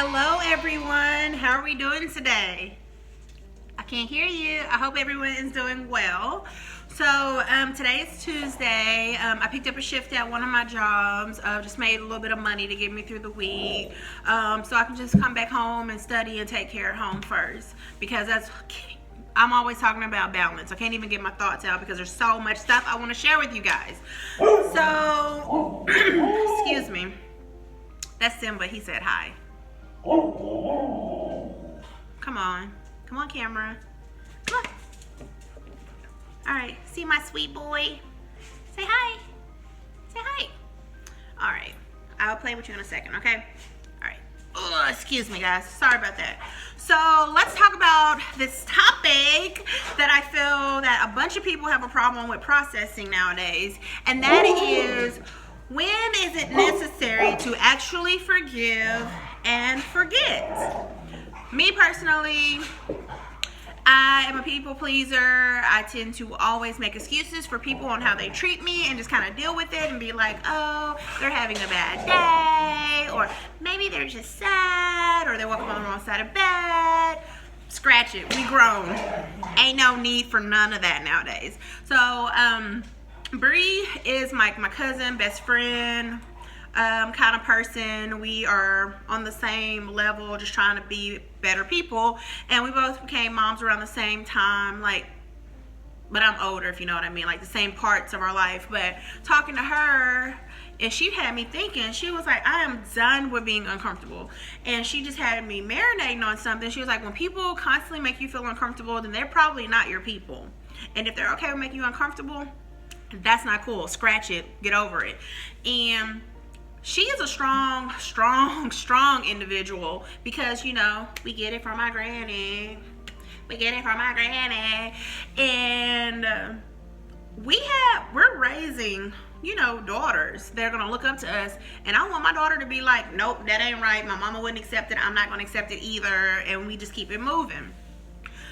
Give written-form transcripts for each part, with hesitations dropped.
Hello everyone, how are we doing today? I can't hear you. I hope everyone is doing well. So today is Tuesday. I picked up a shift at one of my jobs. Just made a little bit of money to get me through the week, so I can just come back home and study and take care of home first, because I'm always talking about balance. I can't even get my thoughts out because there's so much stuff I want to share with you guys. So excuse me. That's Simba. He said hi. Come on, camera. Come on. All right, see my sweet boy. Say hi. Say hi. All right, I'll play with you in a second, okay? All right. Oh, excuse me, guys. Sorry about that. So let's talk about this topic that I feel that a bunch of people have a problem with processing nowadays, and that is, when is it necessary to actually forgive and forget? Me personally, I am a people pleaser. I tend to always make excuses for people on how they treat me and just kind of deal with it and be like, oh, they're having a bad day, or maybe they're just sad, or they're walking on the wrong side of bed. Scratch it. We grown. Ain't no need for none of that nowadays. So, Bree is my cousin, best friend, kind of person. We are on the same level, just trying to be better people, and we both became moms around the same time, but I'm older, if you know what I mean, like the same parts of our life. But talking to her, and she had me thinking, she was like, I am done with being uncomfortable. And she just had me marinating on something. She was like, when people constantly make you feel uncomfortable, then they're probably not your people. And if they're okay with making you uncomfortable, that's not cool. Scratch it. Get over it. And she is a strong individual, because, you know, we get it from my granny. And we're raising, you know, daughters. They're going to look up to us. And I want my daughter to be like, nope, that ain't right. My mama wouldn't accept it. I'm not going to accept it either. And we just keep it moving.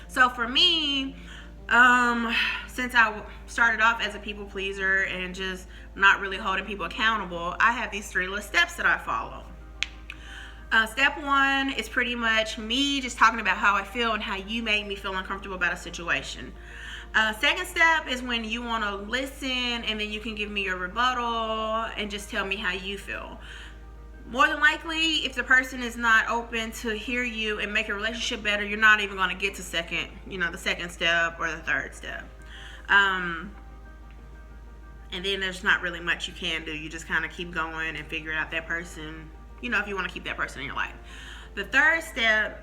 So for me, since I started off as a people pleaser and just not really holding people accountable, I have these 3 little steps that I follow. Step 1 is pretty much me just talking about how I feel and how you made me feel uncomfortable about a situation. Second step is when you want to listen, and then you can give me your rebuttal and just tell me how you feel. More than likely, if the person is not open to hear you and make a relationship better, you're not even going to get to the second step or the third step. And then there's not really much you can do. You just kind of keep going and figure out that person, you know, if you want to keep that person in your life. The third step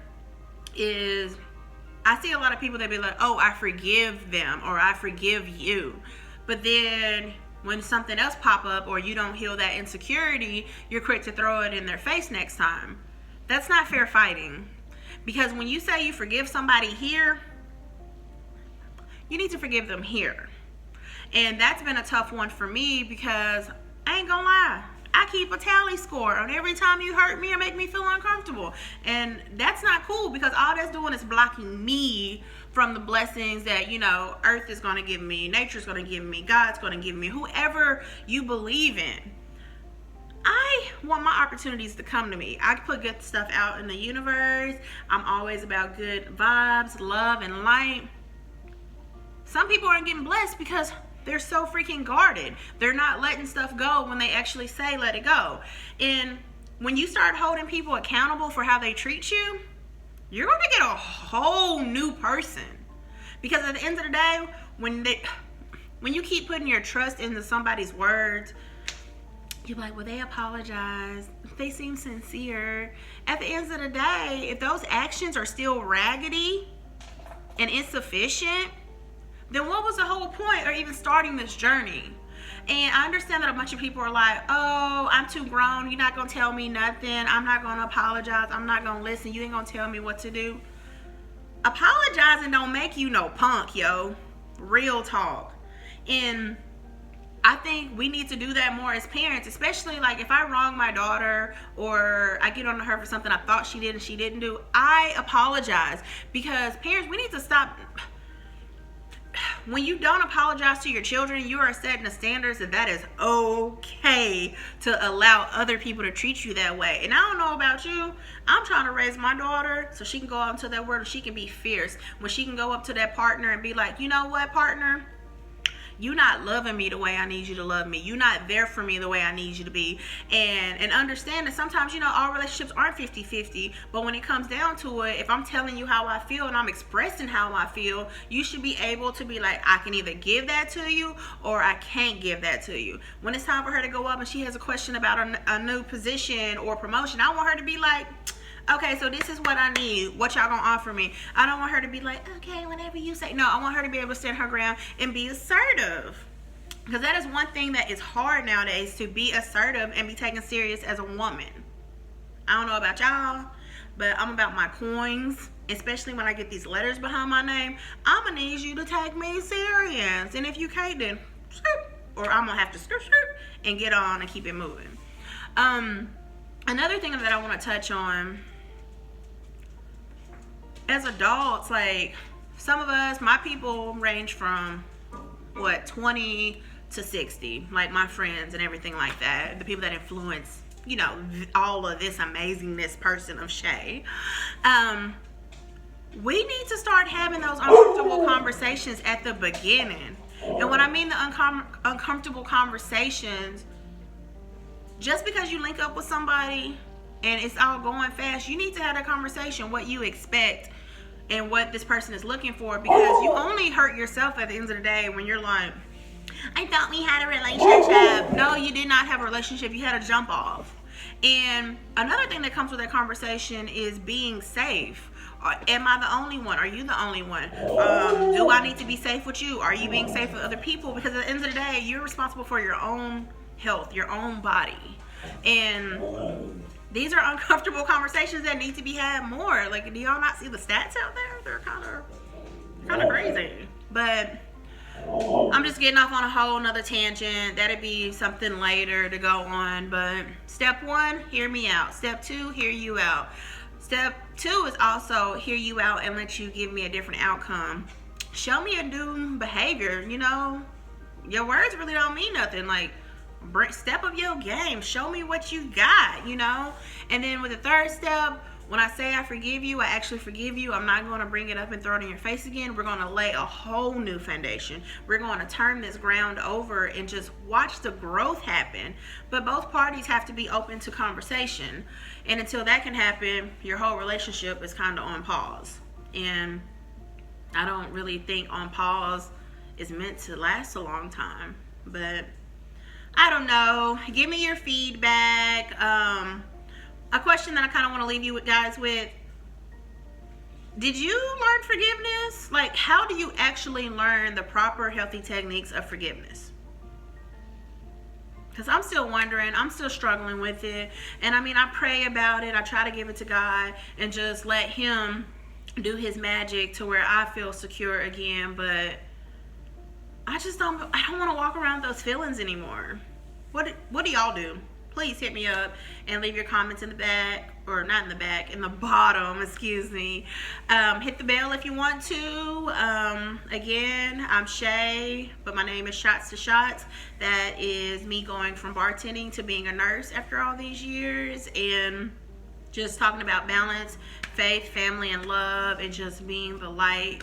is, I see a lot of people that be like, oh, I forgive them, or I forgive you. But then when something else pop up, or you don't heal that insecurity, you're quick to throw it in their face next time. That's not fair fighting. Because when you say you forgive somebody here, you need to forgive them here. And that's been a tough one for me, because I ain't gonna lie, I keep a tally score on every time you hurt me or make me feel uncomfortable. And that's not cool, because all that's doing is blocking me from the blessings that, you know, earth is going to give me, nature's going to give me, God's going to give me, whoever you believe in. I want my opportunities to come to me. I put good stuff out in the universe. I'm always about good vibes, love, and light. Some people aren't getting blessed because they're so freaking guarded. They're not letting stuff go when they actually say let it go. And when you start holding people accountable for how they treat you, you're going to get a whole new person. Because at the end of the day, when you keep putting your trust into somebody's words, you're like, well, they apologize. They seem sincere. At the end of the day, if those actions are still raggedy and insufficient, then what was the whole point of even starting this journey? And I understand that a bunch of people are like, oh, I'm too grown. You're not going to tell me nothing. I'm not going to apologize. I'm not going to listen. You ain't going to tell me what to do. Apologizing don't make you no punk, yo. Real talk. And I think we need to do that more as parents, especially like if I wrong my daughter or I get on her for something I thought she did and she didn't do, I apologize. Because parents, we need to stop. when you don't apologize to your children, you are setting the standards that is okay to allow other people to treat you that way. And I don't know about you, I'm trying to raise my daughter so she can go out into that world and she can be fierce. When she can go up to that partner and be like, you know what, partner? You not loving me the way I need you to love me. You not there for me the way I need you to be. And understand that sometimes, you know, all relationships aren't 50-50. But when it comes down to it, if I'm telling you how I feel and I'm expressing how I feel, you should be able to be like, I can either give that to you or I can't give that to you. When it's time for her to go up and she has a question about a new position or promotion, I want her to be like, okay, so this is what I need. What y'all gonna offer me? I don't want her to be like, okay, whenever you say. No, I want her to be able to stand her ground and be assertive. Because that is one thing that is hard nowadays, to be assertive and be taken serious as a woman. I don't know about y'all, but I'm about my coins. Especially when I get these letters behind my name, I'm gonna need you to take me serious. And if you can't, then or I'm gonna have to and get on and keep it moving. Another thing that I want to touch on, as adults, like some of us, my people range from 20 to 60, like my friends and everything like that, the people that influence, you know, all of this amazingness person of Shay. We need to start having those uncomfortable conversations at the beginning. And when I mean the uncomfortable conversations, just because you link up with somebody and it's all going fast, you need to have that conversation, what you expect and what this person is looking for, because you only hurt yourself at the end of the day when you're like, I thought we had a relationship. No, you did not have a relationship. You had a jump off. And another thing that comes with that conversation is being safe. Am I the only one? Are you the only one? Do I need to be safe with you? Are you being safe with other people? Because at the end of the day, you're responsible for your own health, your own body. And these are uncomfortable conversations that need to be had more. Like, do y'all not see the stats out there? They're kind of crazy. But I'm just getting off on a whole nother tangent. That'd be something later to go on. But step 1, hear me out. Step 2, hear you out. Step 2 is also hear you out and let you give me a different outcome. Show me a new behavior. You know, your words really don't mean nothing. Like, step up your game. Show me what you got, you know. And then with the third step, when I say I forgive you, I actually forgive you. I'm not going to bring it up and throw it in your face again. We're going to lay a whole new foundation. We're going to turn this ground over and just watch the growth happen. But both parties have to be open to conversation. And until that can happen, your whole relationship is kind of on pause. And I don't really think on pause is meant to last a long time. But I don't know. Give me your feedback. A question that I kind of want to leave you guys with. Did you learn forgiveness? Like, how do you actually learn the proper healthy techniques of forgiveness? Because I'm still wondering. I'm still struggling with it. And I mean, I pray about it. I try to give it to God and just let Him do His magic to where I feel secure again. But I don't want to walk around those feelings anymore. What do y'all do? Please hit me up and leave your comments in the back, or not in the back, in the bottom, excuse me. Hit the bell if you want to. Again, I'm Shay, but my name is Shots to Shots. That is me going from bartending to being a nurse after all these years, and just talking about balance, faith, family, and love, and just being the light.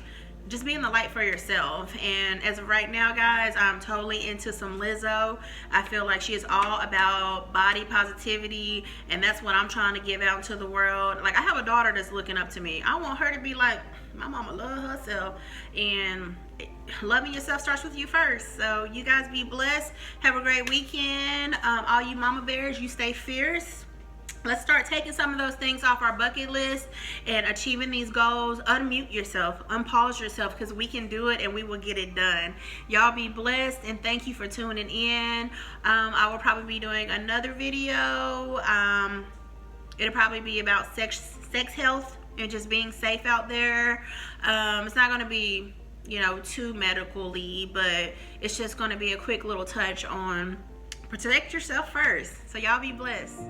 Just being the light for yourself. And as of right now, guys, I'm totally into some Lizzo. I feel like she is all about body positivity, and that's what I'm trying to give out to the world. Like, I have a daughter that's looking up to me. I want her to be like, my mama love herself, and loving yourself starts with you first. So you guys be blessed. Have a great weekend. All you mama bears, you stay fierce. Let's start taking some of those things off our bucket list and achieving these goals. Unmute yourself, unpause yourself, because we can do it and we will get it done. Y'all be blessed, and thank you for tuning in. I will probably be doing another video. It'll probably be about sex health and just being safe out there. It's not going to be, you know, too medically, but it's just going to be a quick little touch on protect yourself first. So y'all be blessed.